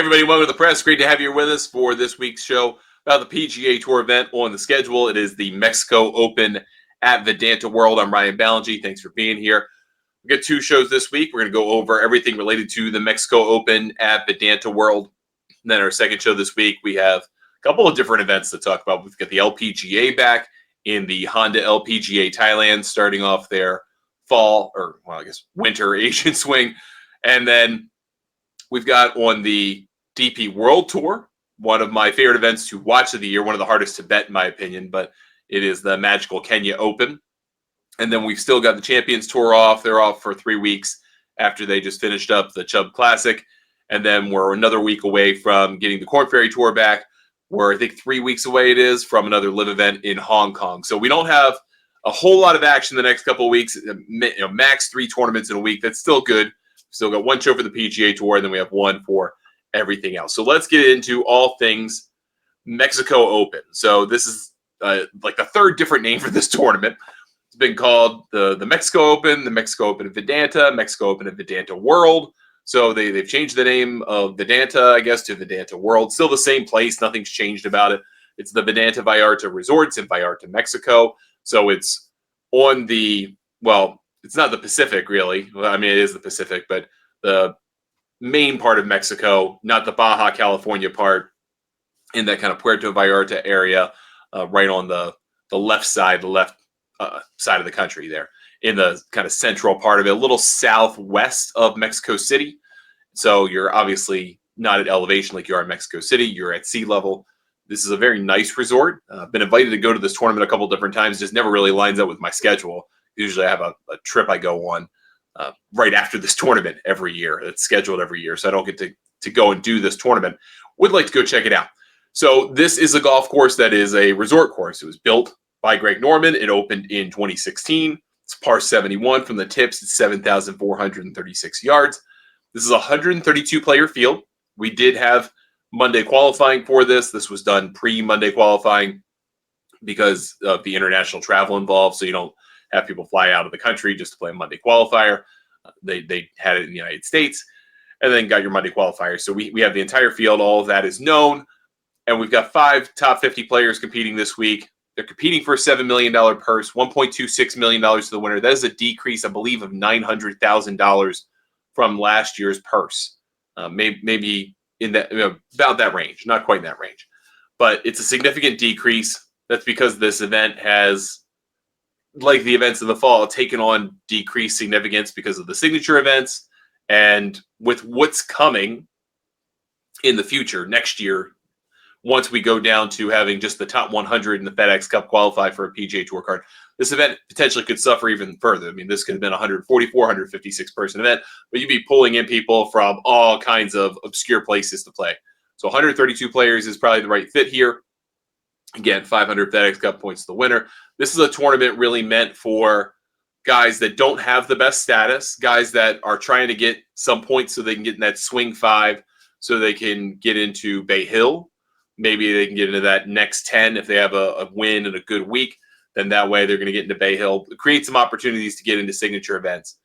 everybody, welcome to the press. Great to have you with us for this week's show about the PGA Tour event on the schedule. It is the Mexico Open at VidantaWold. I'm Ryan Ballingy. Thanks for being here. We got two shows this week. We're going to go over everything related to the Mexico Open at VidantaWold. And then our second show this week, we have a couple of different events to talk about. We've got the LPGA back in the Honda LPGA Thailand, starting off their winter Asian swing. And then we've got on the DP World Tour, one of my favorite events to watch of the year, one of the hardest to bet in my opinion, but it is the magical Kenya Open. And then we've still got the Champions Tour off. They're off for 3 weeks after they just finished up the Chubb Classic. And then we're another week away from getting the Korn Ferry Tour back. We're, I think, 3 weeks away it is from another live event in Hong Kong. So we don't have a whole lot of action the next couple of weeks. Max 3 tournaments in a week. That's still good. Still got one show for the PGA Tour, and then we have one for everything else. So let's get into all things Mexico Open. So this is like the third different name for this tournament. It's been called the Mexico Open, the Mexico Open at Vidanta, Mexico Open at VidantaWorld. So they've changed the name of Vidanta, I guess, to VidantaWorld. Still the same place. Nothing's changed about it. It's the Vidanta Vallarta Resorts in Vallarta, Mexico. So it's on the, it's not the Pacific, really. Well, I mean, it is the Pacific, but the main part of Mexico, not the Baja California part, in that kind of Puerto Vallarta area, right on the left side, side of the country there, in the kind of central part of it, a little southwest of Mexico City. So you're obviously not at elevation like you are in Mexico City. You're at sea level. This is a very nice resort. I've been invited to go to this tournament a couple different times. Just never really lines up with my schedule. Usually I have a trip I go on right after this tournament every year. It's scheduled every year, so I don't get to go and do this tournament. Would like to go check it out. So this is a golf course that is a resort course. It was built by Greg Norman. It opened in 2016. It's par 71 from the tips. It's 7,436 yards. This is a 132-player field. We did have Monday qualifying for this. This was done pre-Monday qualifying because of the international travel involved, so you don't have people fly out of the country just to play a Monday qualifier. They had it in the United States, and then got your Monday qualifier. So we have the entire field. All of that is known, and we've got 5 top 50 players competing this week. They're competing for a $7 million purse, $1.26 million to the winner. That is a decrease, I believe, of $900,000 from last year's purse. Maybe in that, about that range, not quite in that range, but it's a significant decrease. That's because this event has, like the events of the fall, taken on decreased significance because of the signature events. And with what's coming in the future next year, once we go down to having just the top 100 in the FedEx Cup qualify for a PGA Tour card, this event potentially could suffer even further. I mean, this could have been a 144, 156 person event, but you'd be pulling in people from all kinds of obscure places to play. So 132 players is probably the right fit here. Again, 500 FedEx Cup points to the winner. This is a tournament really meant for guys that don't have the best status, guys that are trying to get some points so they can get in that swing 5, so they can get into Bay Hill. Maybe they can get into that next 10 if they have a win and a good week. Then that way they're going to get into Bay Hill. Create some opportunities to get into signature events,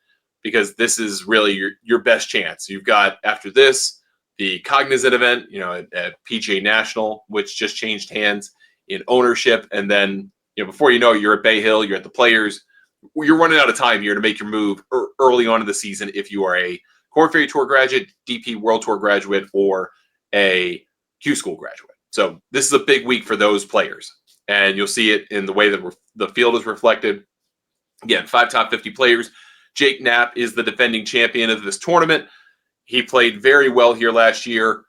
because this is really your best chance. You've got, after this, the Cognizant event, at PGA National, which just changed hands in ownership. And then, before you know it, you're at Bay Hill, you're at the Players. You're running out of time here to make your move early on in the season if you are a Korn Ferry Tour graduate, DP World Tour graduate, or a Q School graduate. So this is a big week for those players. And you'll see it in the way that the field is reflected. Again, 5 top 50 players. Jake Knapp is the defending champion of this tournament. He played very well here last year.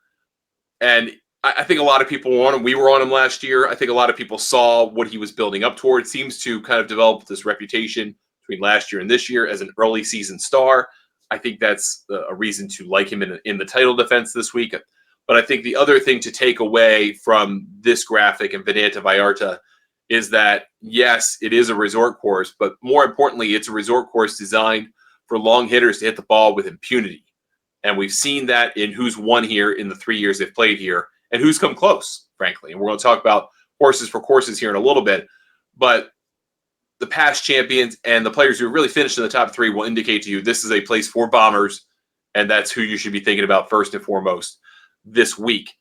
And I think a lot of people were on him. We were on him last year. I think a lot of people saw what he was building up towards. Seems to kind of develop this reputation between last year and this year as an early season star. I think that's a reason to like him in the title defense this week. But I think the other thing to take away from this graphic in Vidanta Vallarta is that, yes, it is a resort course, but more importantly, it's a resort course designed for long hitters to hit the ball with impunity. And we've seen that in who's won here in the 3 years they've played here and who's come close, frankly. And we're going to talk about horses for courses here in a little bit. But the past champions and the players who really finished in the top 3 will indicate to you this is a place for bombers, and that's who you should be thinking about first and foremost. this week.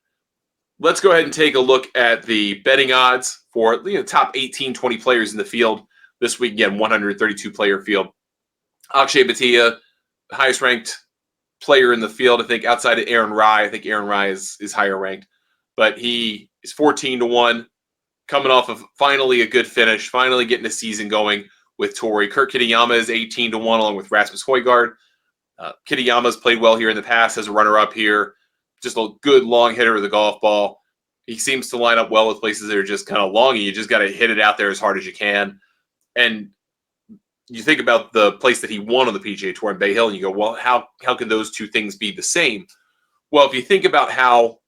Let's go ahead and take a look at the betting odds for the top 18, 20 players in the field this week. Again, 132 player field. Akshay Bhatia, highest ranked player in the field, I think, outside of Aaron Rai. I think Aaron Rai is higher ranked, but he is 14-1, coming off of finally a good finish, finally getting the season going with Tori. Kurt Kitayama is 18-1, along with Rasmus Højgaard. Kitayama's played well here in the past as a runner-up here. Just a good long hitter of the golf ball. He seems to line up well with places that are just kind of long, and you just got to hit it out there as hard as you can. And you think about the place that he won on the PGA Tour in Bay Hill, and you go, well, how can those two things be the same? Well, if you think about how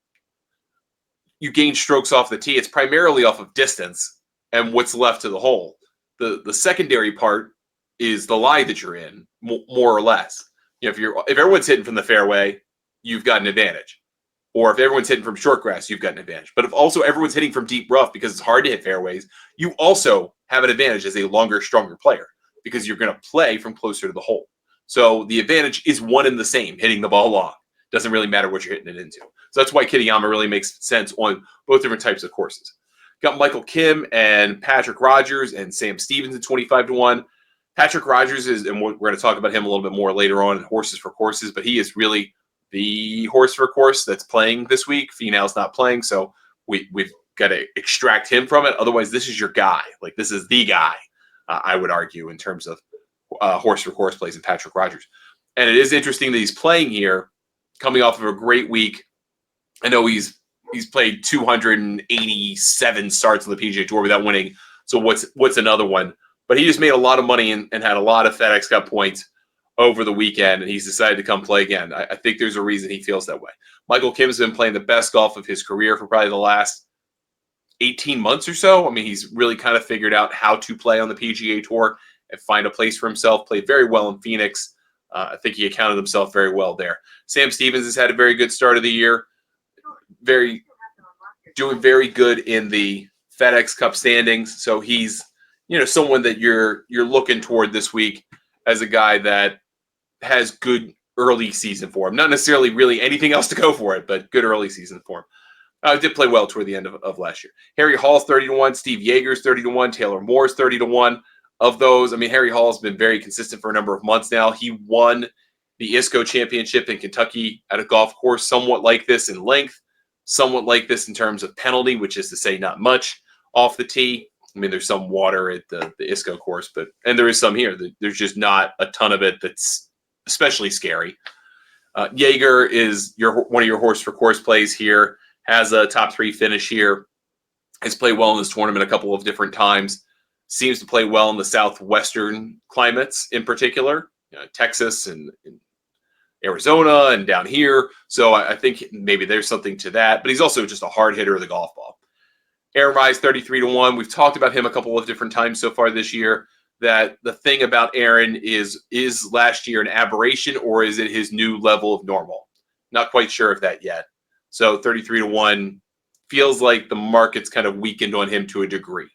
you gain strokes off the tee, it's primarily off of distance and what's left to the hole. The secondary part is the lie that you're in, more or less. If everyone's hitting from the fairway, you've got an advantage. Or if everyone's hitting from short grass, you've got an advantage. But if also everyone's hitting from deep rough because it's hard to hit fairways, you also have an advantage as a longer, stronger player because you're going to play from closer to the hole. So the advantage is one and the same, hitting the ball long. Doesn't really matter what you're hitting it into. So that's why Kitayama really makes sense on both different types of courses. Got Michael Kim and Patrick Rogers and Sam Stevens at 25-1. Patrick Rogers is, and we're going to talk about him a little bit more later on in Horses for Courses, but he is really the horse for course that's playing this week. Finau's not playing, so we've got to extract him from it. Otherwise, this is your guy. Like, this is the guy, I would argue, in terms of horse for course plays in Patrick Rogers. And it is interesting that he's playing here, coming off of a great week. I know he's played 287 starts on the PGA Tour without winning. So what's another one? But he just made a lot of money and had a lot of FedEx Cup points over the weekend, and he's decided to come play again. I think there's a reason he feels that way. Michael Kim's been playing the best golf of his career for probably the last 18 months or so. I mean, he's really kind of figured out how to play on the PGA Tour and find a place for himself. Played very well in Phoenix. I think he accounted himself very well there. Sam Stevens has had a very good start of the year. Doing very good in the FedEx Cup standings. So he's, someone that you're looking toward this week as a guy that has good early season for him. Not necessarily really anything else to go for it, but good early season for him. Did play well toward the end of last year. Harry Hall's 30-1, Steve Yeager's 30-1, Taylor Moore's 30-1. Of those, I mean, Harry Hall's been very consistent for a number of months now. He won the ISCO championship in Kentucky at a golf course somewhat like this in length, somewhat like this in terms of penalty, which is to say not much off the tee. I mean, there's some water at the ISCO course, and there is some here. There's just not a ton of it that's especially scary. Yeager is one of your horse for course plays here, has a top 3 finish here, has played well in this tournament a couple of different times, seems to play well in the southwestern climates in particular, Texas and Arizona and down here. So I think maybe there's something to that, but he's also just a hard hitter of the golf ball. Aaron Rai 33-1. We've talked about him a couple of different times so far this year. That the thing about Aaron is last year an aberration, or is it his new level of normal? Not quite sure of that yet. So 33-1 feels like the market's kind of weakened on him to a degree.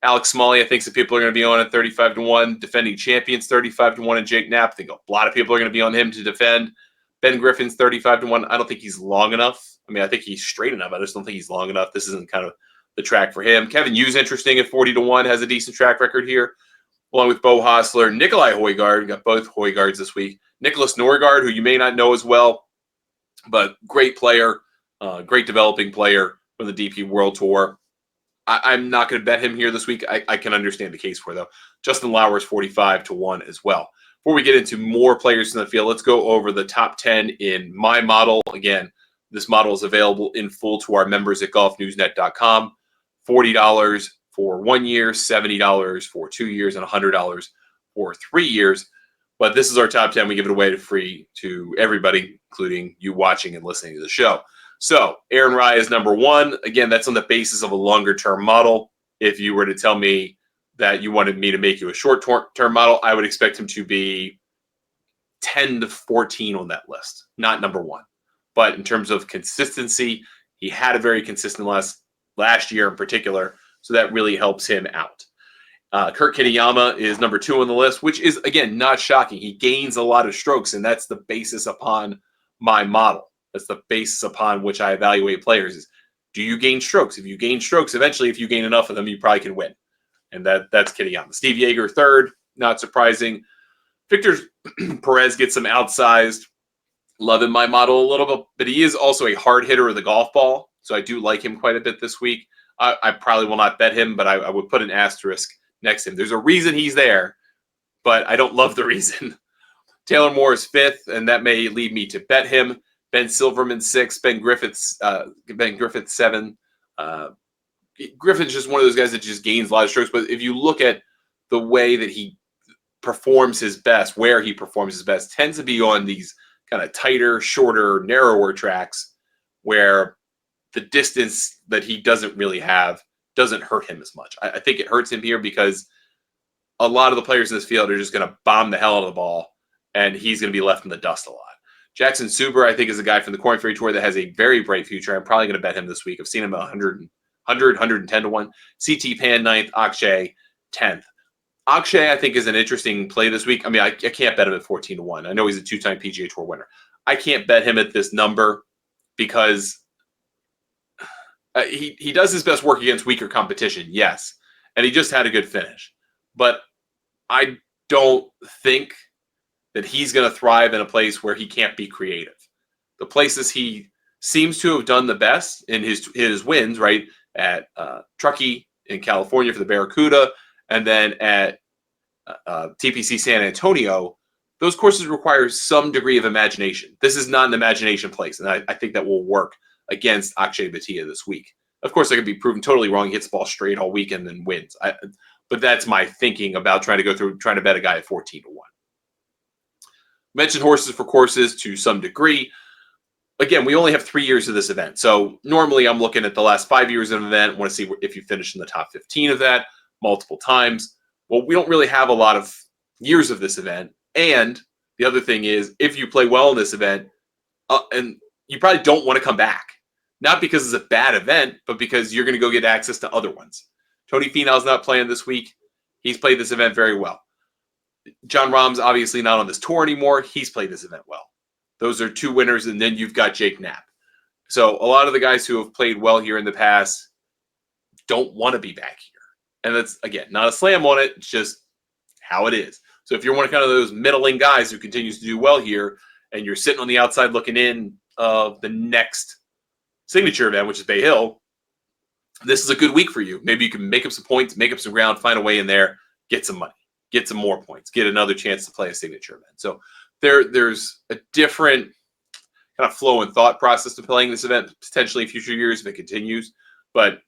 Alex Smalley, I think some people are going to be on at 35-1. Defending champions 35-1, and Jake Knapp. I think a lot of people are going to be on him to defend. Ben Griffin's 35-1. I don't think he's long enough. I mean, I think he's straight enough. I just don't think he's long enough. This isn't kind of the track for him. Kevin Yu's interesting at 40-1, has a decent track record here, along with Bo Hostler. Nikolai Højgaard, we got both Højgaards this week. Nicholas Norgard, who you may not know as well, but great player, great developing player from the DP World Tour. I'm not going to bet him here this week. I can understand the case for, though. Justin Lauer is 45-1 as well. Before we get into more players in the field, let's go over the top 10 in my model. Again, this model is available in full to our members at golfnewsnet.com. $40 for 1 year, $70 for 2 years, and $100 for 3 years. But this is our top 10. We give it away to free to everybody, including you watching and listening to the show. So Aaron Rai is number 1. Again, that's on the basis of a longer-term model. If you were to tell me that you wanted me to make you a short-term model, I would expect him to be 10 to 14 on that list, not number 1. But in terms of consistency, he had a very consistent last year in particular, so that really helps him out. Kurt Kitayama is number 2 on the list, which is, again, not shocking. He gains a lot of strokes, and that's the basis upon my model. That's the basis upon which I evaluate players is, do you gain strokes? If you gain strokes, eventually, if you gain enough of them, you probably can win. And that's Kitayama. Steve Yeager, third, not surprising. Victor Perez gets some outsized love in my model a little bit, but he is also a hard hitter of the golf ball. So I do like him quite a bit this week. I probably will not bet him, but I would put an asterisk next to him. There's a reason he's there, but I don't love the reason. Taylor Moore is fifth, and that may lead me to bet him. Ben Silverman sixth, Ben Griffith seven. Griffin's just one of those guys that just gains a lot of strokes. But if you look at the way that he performs his best, where he performs his best, tends to be on these kind of tighter, shorter, narrower tracks where the distance that he doesn't really have doesn't hurt him as much. I think it hurts him here because a lot of the players in this field are just going to bomb the hell out of the ball, and he's going to be left in the dust a lot. Jackson Suber, I think, is a guy from the Corn Ferry Tour that has a very bright future. I'm probably going to bet him this week. I've seen him at 110 to 1. CT Pan 9th, Akshay 10th. Akshay, I think, is an interesting play this week. I mean, I can't bet him at 14 to 1. I know he's a two-time PGA Tour winner. I can't bet him at this number because he does his best work against weaker competition, yes. And he just had a good finish. But I don't think that he's going to thrive in a place where he can't be creative. The places he seems to have done the best in his wins, right, at Truckee in California for the Barracuda, and then at TPC San Antonio, those courses require some degree of imagination. This is not an imagination place, and I think that will work against Akshay Bhatia this week. Of course, I could be proven totally wrong. He hits the ball straight all weekend and wins. But that's my thinking about trying to bet a guy at 14 to 1. Mentioned horses for courses to some degree. Again, we only have 3 years of this event. So normally I'm looking at the last 5 years of an event, want to see if you finish in the top 15 of that multiple times. Well, we don't really have a lot of years of this event. And the other thing is, if you play well in this event, and you probably don't want to come back. Not because it's a bad event, but because you're going to go get access to other ones. Tony Finau's not playing this week. He's played this event very well. John Rahm's obviously not on this tour anymore. He's played this event well. Those are two winners, and then you've got Jake Knapp. So a lot of the guys who have played well here in the past don't want to be back here. And that's, again, not a slam on it. It's just how it is. So if you're one of kind of those middling guys who continues to do well here, and you're sitting on the outside looking in of the next signature event, which is Bay Hill, this is a good week for you. Maybe you can make up some points, make up some ground, find a way in there, get some money, get some more points, get another chance to play a signature event. So there's a different kind of flow and thought process to playing this event, potentially in future years if it continues. But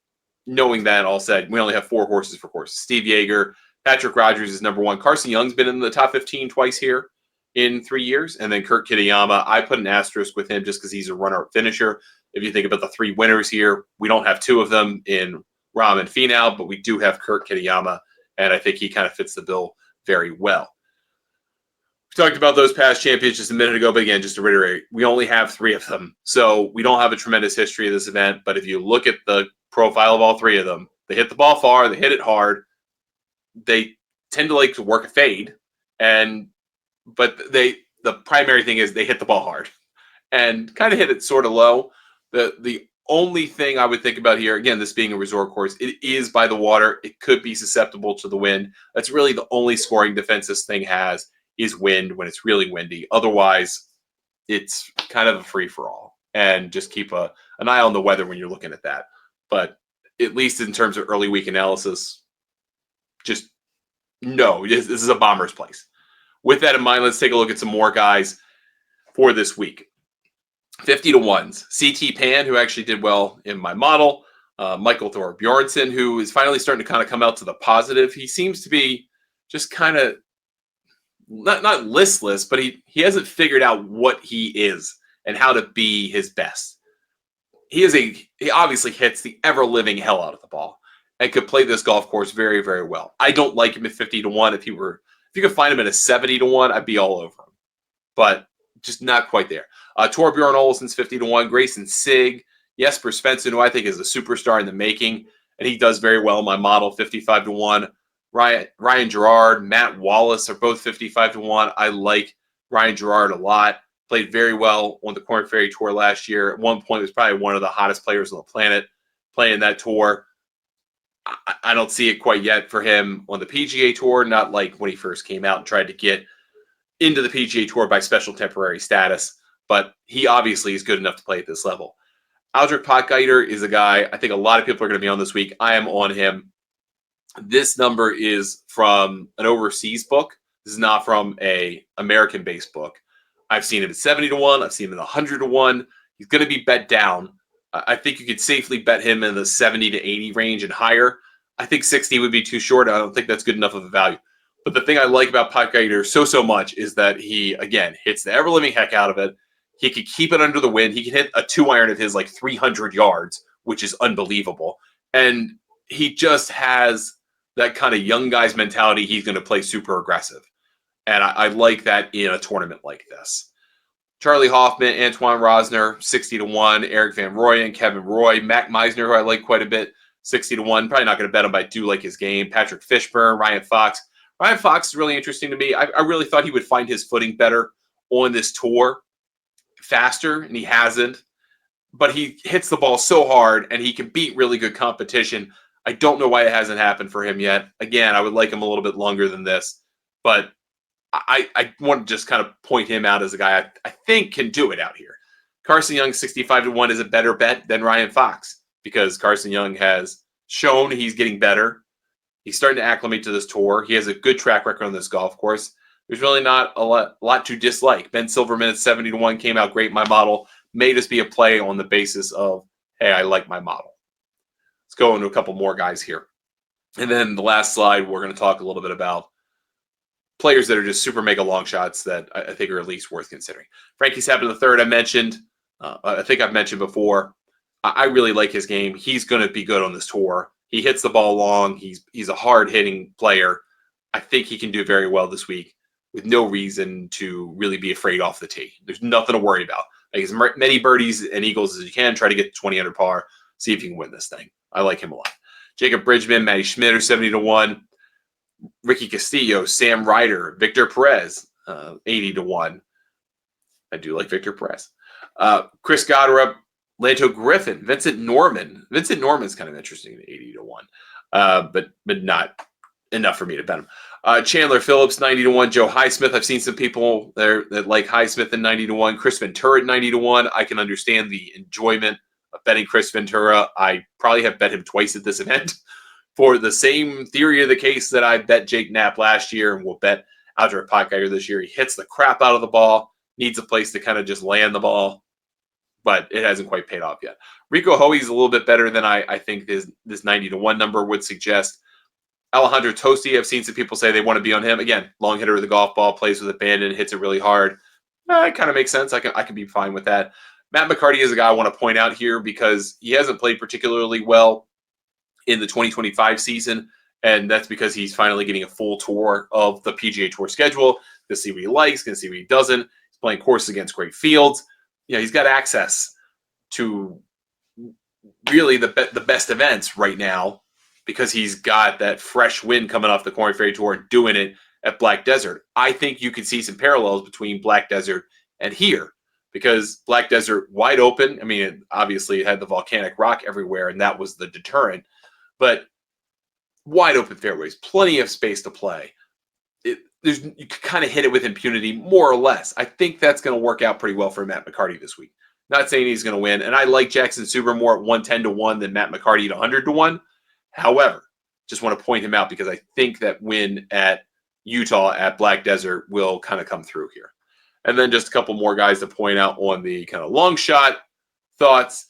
knowing that all said, we only have 4 horses for courses. Steve Yeager, Patrick Rogers is number 1. Carson Young's been in the top 15 twice here in 3 years. And then Kurt Kitayama, I put an asterisk with him just because he's a runner-up finisher. If you think about the 3 winners here, we don't have 2 of them in Rahm and Finau, but we do have Kurt Kitayama, and I think he kind of fits the bill very well. We talked about those past champions just a minute ago, but again, just to reiterate, we only have 3 of them. So we don't have a tremendous history of this event, but if you look at the profile of all 3 of them, they hit the ball far, they hit it hard, they tend to like to work a fade, but the primary thing is they hit the ball hard and kind of hit it sort of low. The only thing I would think about here, again, this being a resort course, it is by the water. It could be susceptible to the wind. That's really the only scoring defense this thing has is wind when it's really windy. Otherwise, it's kind of a free-for-all. And just keep an eye on the weather when you're looking at that. But at least in terms of early week analysis, just no, this is a bomber's place. With that in mind, let's take a look at some more guys for this week. 50 to 1s. CT Pan, who actually did well in my model. Michael Thor Bjornsson, who is finally starting to kind of come out to the positive. He seems to be just kind of not listless, but he hasn't figured out what he is and how to be his best. He obviously hits the ever-living hell out of the ball and could play this golf course very, very well. I don't like him at 50 to 1. If you could find him at a 70 to 1, I'd be all over him. But just not quite there. Torbjorn Olsen's 50 to 1. Grayson Sigg, Jesper Svensson, who I think is a superstar in the making, and he does very well in my model, 55 to 1. Ryan Gerard, Matt Wallace are both 55 to 1. I like Ryan Gerard a lot. played very well on the Korn Ferry Tour last year. At one point, was probably one of the hottest players on the planet playing that tour. I don't see it quite yet for him on the PGA Tour, not like when he first came out and tried to get into the PGA Tour by special temporary status, but he obviously is good enough to play at this level. Aldrich Potgieter is a guy I think a lot of people are going to be on this week. I am on him. This number is from an overseas book. This is not from a American-based book. I've seen him at 70 to 1. I've seen him at 100 to 1. He's going to be bet down. I think you could safely bet him in the 70 to 80 range and higher. I think 60 would be too short. I don't think that's good enough of a value. But the thing I like about Potgieter so much is that he, again, hits the ever-living heck out of it. He could keep it under the wind. He can hit a 2-iron at his like 300 yards, which is unbelievable. And he just has that kind of young guy's mentality. He's going to play super aggressive. And I like that in a tournament like this. Charlie Hoffman, Antoine Rosner, 60 to 1. Eric Van Rooyen, Kevin Roy, Mac Meisner, who I like quite a bit, 60 to 1. Probably not going to bet him, but I do like his game. Patrick Fishburne, Ryan Fox. Ryan Fox is really interesting to me. I really thought he would find his footing better on this tour faster, and he hasn't. But he hits the ball so hard, and he can beat really good competition. I don't know why it hasn't happened for him yet. Again, I would like him a little bit longer than this, but I want to just kind of point him out as a guy I think can do it out here. Carson Young, 65 to 1 is a better bet than Ryan Fox because Carson Young has shown he's getting better. He's starting to acclimate to this tour. He has a good track record on this golf course. There's really not a lot to dislike. Ben Silverman at 70 to 1 came out great. My model may just be a play on the basis of, hey, I like my model. Let's go into a couple more guys here. And then the last slide, we're going to talk a little bit about players that are just super mega long shots that I think are at least worth considering. Frankie Sappin III, I mentioned. I think I've mentioned before. I really like his game. He's going to be good on this tour. He hits the ball long. He's a hard-hitting player. I think he can do very well this week with no reason to really be afraid off the tee. There's nothing to worry about. Like as many birdies and eagles as you can. Try to get to 20 under par. See if you can win this thing. I like him a lot. Jacob Bridgman, Matty Schmidt are 70 to 1. Ricky Castillo, Sam Ryder, Victor Perez, 80 to 1. I do like Victor Perez. Chris Goddard, Lanto Griffin, Vincent Norman. Vincent Norman's kind of interesting at 80 to 1, but not enough for me to bet him. Chandler Phillips, 90 to 1. Joe Highsmith. I've seen some people there that like Highsmith at 90 to 1. Chris Ventura at 90 to 1. I can understand the enjoyment of betting Chris Ventura. I probably have bet him twice at this event for the same theory of the case that I bet Jake Knapp last year and will bet Aldrich Potgieter this year. He hits the crap out of the ball, needs a place to kind of just land the ball, but it hasn't quite paid off yet. Rico Hoey's a little bit better than I think this 90 to 1 number would suggest. Alejandro Tosti, I've seen some people say they want to be on him. Again, long hitter of the golf ball, plays with abandon, hits it really hard. It kind of makes sense. I can be fine with that. Matt McCarty is a guy I want to point out here because he hasn't played particularly well in the 2025 season, and that's because he's finally getting a full tour of the PGA Tour schedule. Going to see what he likes, going to see what he doesn't. He's playing courses against great fields. He's got access to really the best events right now because he's got that fresh wind coming off the Korn Ferry Tour and doing it at Black Desert. I think you could see some parallels between Black Desert and here because Black Desert wide open. I mean, obviously it had the volcanic rock everywhere, and that was the deterrent. But wide open fairways, plenty of space to play. You can kind of hit it with impunity, more or less. I think that's going to work out pretty well for Matt McCarty this week. Not saying he's going to win, and I like Jackson Suber more at 110 to 1 than Matt McCarty at 100 to 1. However, just want to point him out because I think that win at Utah at Black Desert will kind of come through here. And then just a couple more guys to point out on the kind of long shot thoughts.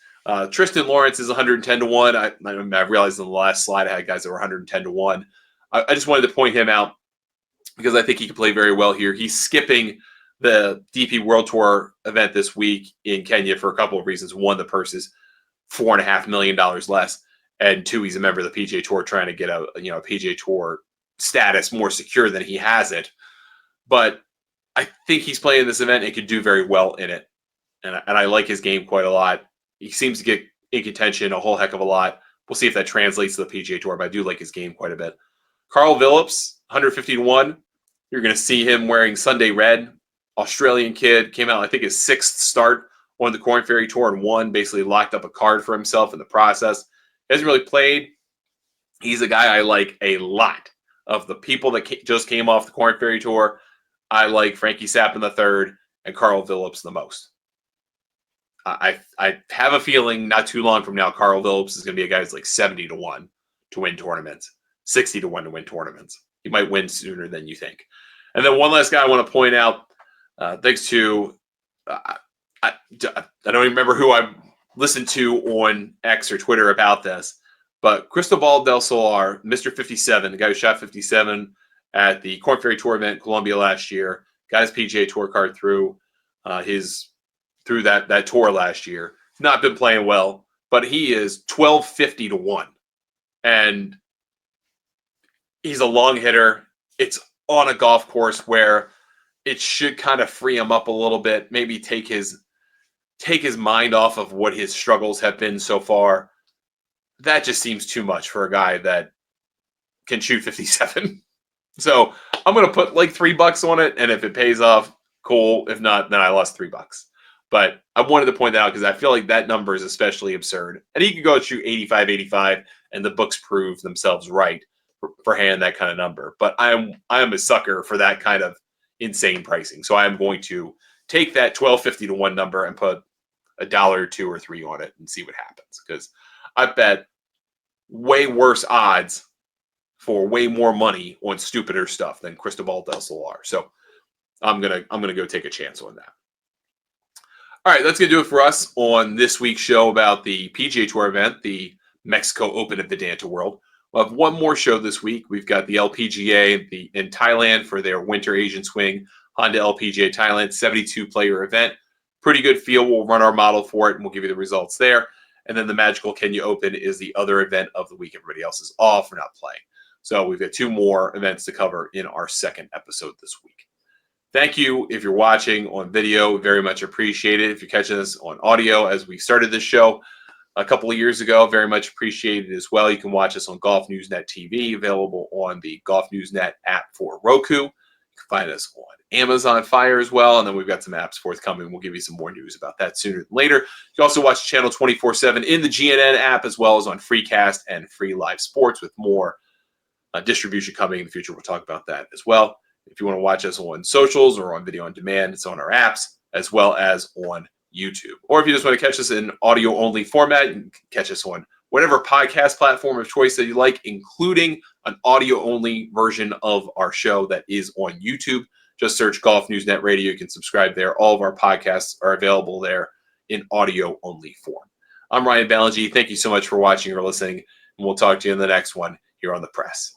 Tristan Lawrence is 110 to 1. I realized in the last slide I had guys that were 110 to 1. I just wanted to point him out because I think he can play very well here. He's skipping the DP World Tour event this week in Kenya for a couple of reasons. One, the purse is $4.5 million less. And two, he's a member of the PGA Tour trying to get a PGA Tour status more secure than he has it. But I think he's playing this event and could do very well in it. And I like his game quite a lot. He seems to get in contention a whole heck of a lot. We'll see if that translates to the PGA Tour, but I do like his game quite a bit. Carl Phillips, 150 to 1. You're going to see him wearing Sunday red Australian kid, came out, I think, his sixth start on the Corn Ferry Tour and won, basically locked up a card for himself in the process. Hasn't really played. He's a guy I like a lot. Of the people that just came off the Corn Ferry Tour, I like Frankie Sappin III and Carl Phillips the most. I have a feeling not too long from now, Carl Phillips is going to be a guy who's like 70-1 to win tournaments, 60-1 to win tournaments. He might win sooner than you think. And then one last guy I want to point out, thanks to, I don't even remember who I listened to on X or Twitter about this, but Cristobal del Solar, Mr. 57, the guy who shot 57 at the Corn Ferry Tour event in Colombia last year, got his PGA Tour card through that tour last year. Not been playing well, but he is 1250-1. And he's a long hitter. It's on a golf course where it should kind of free him up a little bit, maybe take his mind off of what his struggles have been so far. That just seems too much for a guy that can shoot 57. So I'm going to put like $3 on it. And if it pays off, cool. If not, then I lost $3. But I wanted to point that out because I feel like that number is especially absurd. And he could go shoot 85, and the books prove themselves right for hand that kind of number. But I am a sucker for that kind of insane pricing. So I am going to take that 1250-1 number and put $1, $2, or $3 on it and see what happens. Because I bet way worse odds for way more money on stupider stuff than Cristobal del Solar. So I'm gonna go take a chance on that. All right, that's going to do it for us on this week's show about the PGA Tour event, the Mexico Open at VidantaWold. We'll have one more show this week. We've got the LPGA in Thailand for their Winter Asian Swing Honda LPGA Thailand 72-player event. Pretty good feel. We'll run our model for it, and we'll give you the results there. And then the Magical Kenya Open is the other event of the week. Everybody else is off or not playing. So we've got 2 more events to cover in our second episode this week. Thank you if you're watching on video. Very much appreciated. If you're catching this on audio as we started this show a couple of years ago, very much appreciated as well. You can watch us on Golf News Net TV, available on the Golf News Net app for Roku. You can find us on Amazon Fire as well. And then we've got some apps forthcoming. We'll give you some more news about that sooner than later. You can also watch the channel 24/7 in the GNN app, as well as on Freecast and Free Live Sports, with more distribution coming in the future. We'll talk about that as well. If you want to watch us on socials or on video on demand, it's on our apps as well as on YouTube. Or if you just want to catch us in audio-only format, you can catch us on whatever podcast platform of choice that you like, including an audio-only version of our show that is on YouTube. Just search Golf News Net Radio. You can subscribe there. All of our podcasts are available there in audio-only form. I'm Ryan Ballingy. Thank you so much for watching or listening, and we'll talk to you in the next one here on The Press.